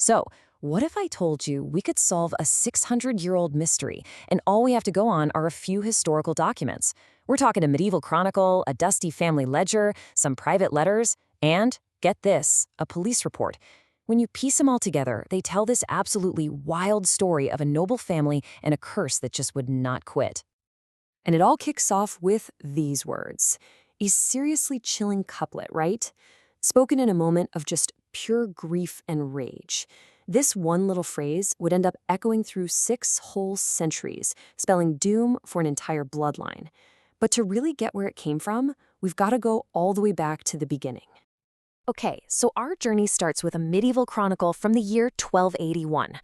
So, what if I told you we could solve a 600-year-old mystery and all we have to go on are a few historical documents? We're talking a medieval chronicle, a dusty family ledger, some private letters, and, get this, a police report. When you piece them all together, they tell this absolutely wild story of a noble family and a curse that just would not quit. And it all kicks off with these words. A seriously chilling couplet, right? Spoken in a moment of just pure grief and rage. This one little phrase would end up echoing through 6 whole centuries, spelling doom for an entire bloodline. But to really get where it came from, we've got to go all the way back to the beginning. Okay, so our journey starts with a medieval chronicle from the year 1281.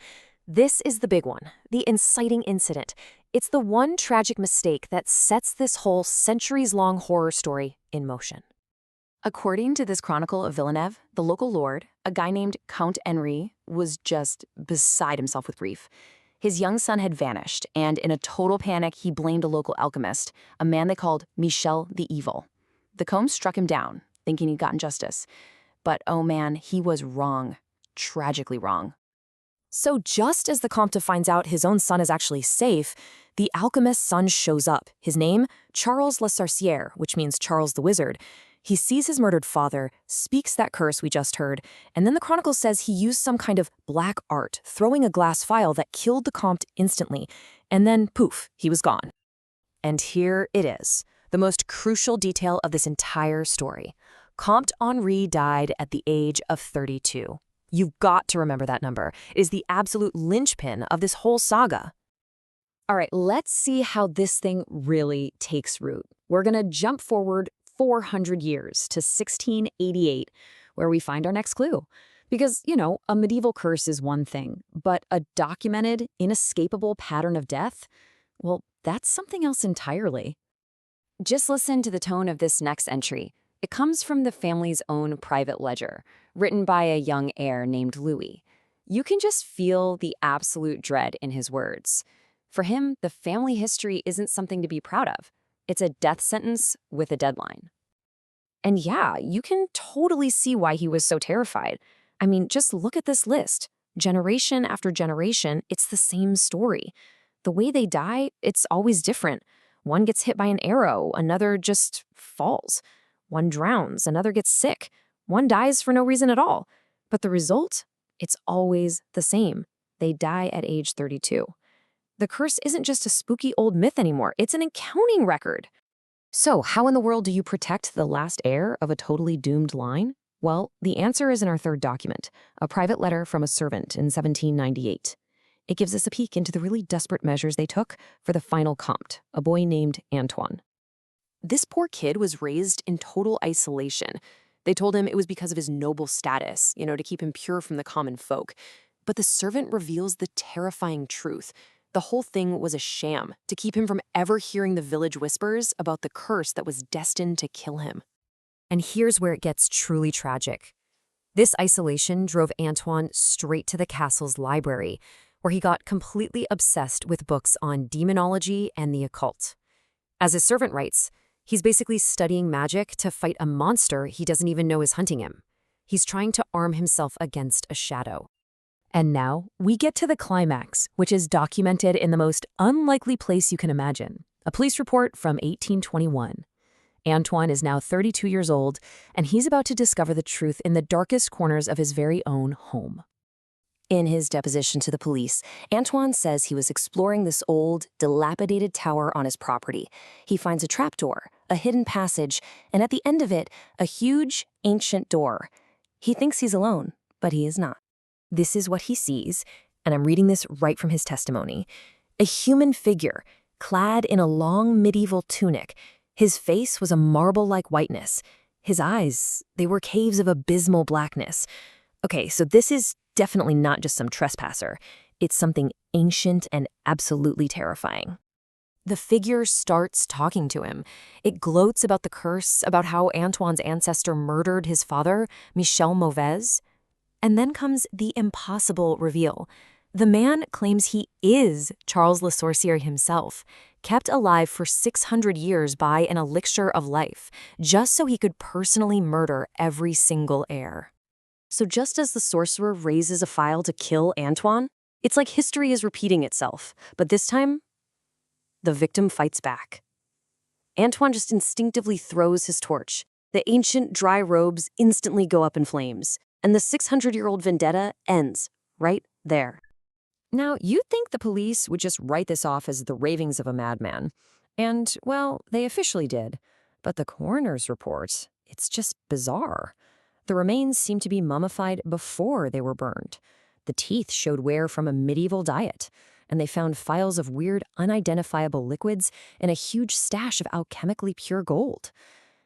This is the big one, the inciting incident. It's the one tragic mistake that sets this whole centuries-long horror story in motion. According to this Chronicle of Villeneuve, the local lord, a guy named Comte Henri, was just beside himself with grief. His young son had vanished, and in a total panic, he blamed a local alchemist, a man they called Michel the Evil. The Comtes struck him down, thinking he'd gotten justice. But oh man, he was wrong. Tragically wrong. So just as the Comte finds out his own son is actually safe, the alchemist's son shows up. His name, Charles Le Sorcier, which means Charles the Wizard. He sees his murdered father, speaks that curse we just heard, and then the Chronicle says he used some kind of black art, throwing a glass vial that killed the Comte instantly, and then poof, he was gone. And here it is, the most crucial detail of this entire story. Comte Henri died at the age of 32. You've got to remember that number. It is the absolute linchpin of this whole saga. All right, let's see how this thing really takes root. We're going to jump forward 400 years to 1688, where we find our next clue. Because, a medieval curse is one thing, but a documented, inescapable pattern of death, well, that's something else entirely. Just listen to the tone of this next entry. It comes from the family's own private ledger, written by a young heir named Louis. You can just feel the absolute dread in his words. For him, the family history isn't something to be proud of. It's a death sentence with a deadline. And yeah, you can totally see why he was so terrified. I mean, just look at this list. Generation after generation, it's the same story. The way they die, it's always different. One gets hit by an arrow, another just falls. One drowns, another gets sick. One dies for no reason at all. But the result? It's always the same. They die at age 32. The curse isn't just a spooky old myth anymore. It's an accounting record. So how in the world do you protect the last heir of a totally doomed line? Well, the answer is in our third document, a private letter from a servant in 1798. It gives us a peek into the really desperate measures they took for the final Comte, a boy named Antoine. This poor kid was raised in total isolation. They told him it was because of his noble status, to keep him pure from the common folk. But the servant reveals the terrifying truth. The whole thing was a sham to keep him from ever hearing the village whispers about the curse that was destined to kill him. And here's where it gets truly tragic. This isolation drove Antoine straight to the castle's library, where he got completely obsessed with books on demonology and the occult. As his servant writes, he's basically studying magic to fight a monster he doesn't even know is hunting him. He's trying to arm himself against a shadow. And now, we get to the climax, which is documented in the most unlikely place you can imagine. A police report from 1821. Antoine is now 32 years old, and he's about to discover the truth in the darkest corners of his very own home. In his deposition to the police, Antoine says he was exploring this old, dilapidated tower on his property. He finds a trapdoor, a hidden passage, and at the end of it, a huge, ancient door. He thinks he's alone, but he is not. This is what he sees, and I'm reading this right from his testimony. A human figure, clad in a long medieval tunic. His face was a marble-like whiteness. His eyes, they were caves of abysmal blackness. Okay, so this is definitely not just some trespasser. It's something ancient and absolutely terrifying. The figure starts talking to him. It gloats about the curse, about how Antoine's ancestor murdered his father, Michel Mauvais. And then comes the impossible reveal. The man claims he is Charles Le Sorcier himself, kept alive for 600 years by an elixir of life, just so he could personally murder every single heir. So just as the sorcerer raises a file to kill Antoine, it's like history is repeating itself. But this time, the victim fights back. Antoine just instinctively throws his torch. The ancient dry robes instantly go up in flames, and the 600-year-old vendetta ends right there. Now, you'd think the police would just write this off as the ravings of a madman. And, well, they officially did. But the coroner's report, it's just bizarre. The remains seem to be mummified before they were burned. The teeth showed wear from a medieval diet, and they found files of weird, unidentifiable liquids and a huge stash of alchemically pure gold.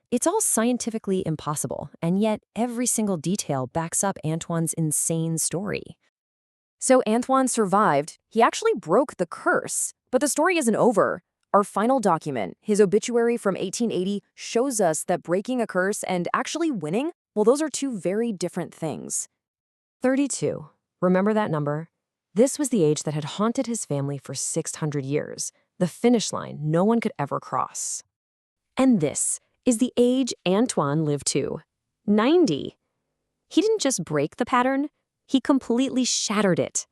It's all scientifically impossible, and yet every single detail backs up Antoine's insane story. So Antoine survived. He actually broke the curse. But the story isn't over. Our final document, his obituary from 1880, shows us that breaking a curse and actually winning, well, those are two very different things. 32. Remember that number? This was the age that had haunted his family for 600 years, the finish line no one could ever cross. And this is the age Antoine lived to, 90. He didn't just break the pattern, he completely shattered it.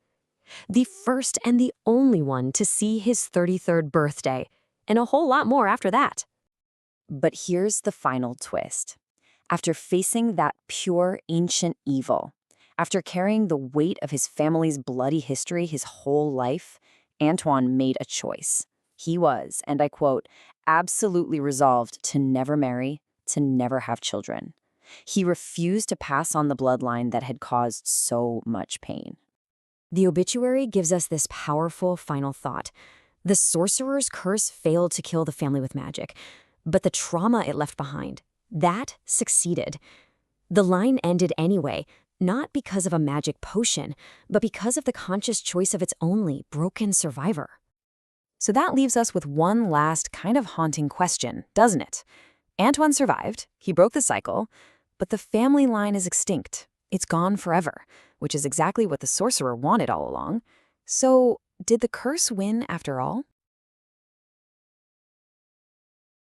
The first and the only one to see his 33rd birthday, and a whole lot more after that. But here's the final twist. After facing that pure ancient evil, after carrying the weight of his family's bloody history his whole life, Antoine made a choice. He was, and I quote, absolutely resolved to never marry, to never have children. He refused to pass on the bloodline that had caused so much pain. The obituary gives us this powerful final thought. The sorcerer's curse failed to kill the family with magic, but the trauma it left behind, that succeeded. The line ended anyway, not because of a magic potion, but because of the conscious choice of its only broken survivor. So that leaves us with one last kind of haunting question, doesn't it? Antoine survived, he broke the cycle, but the family line is extinct. It's gone forever, which is exactly what the sorcerer wanted all along. So, did the curse win after all?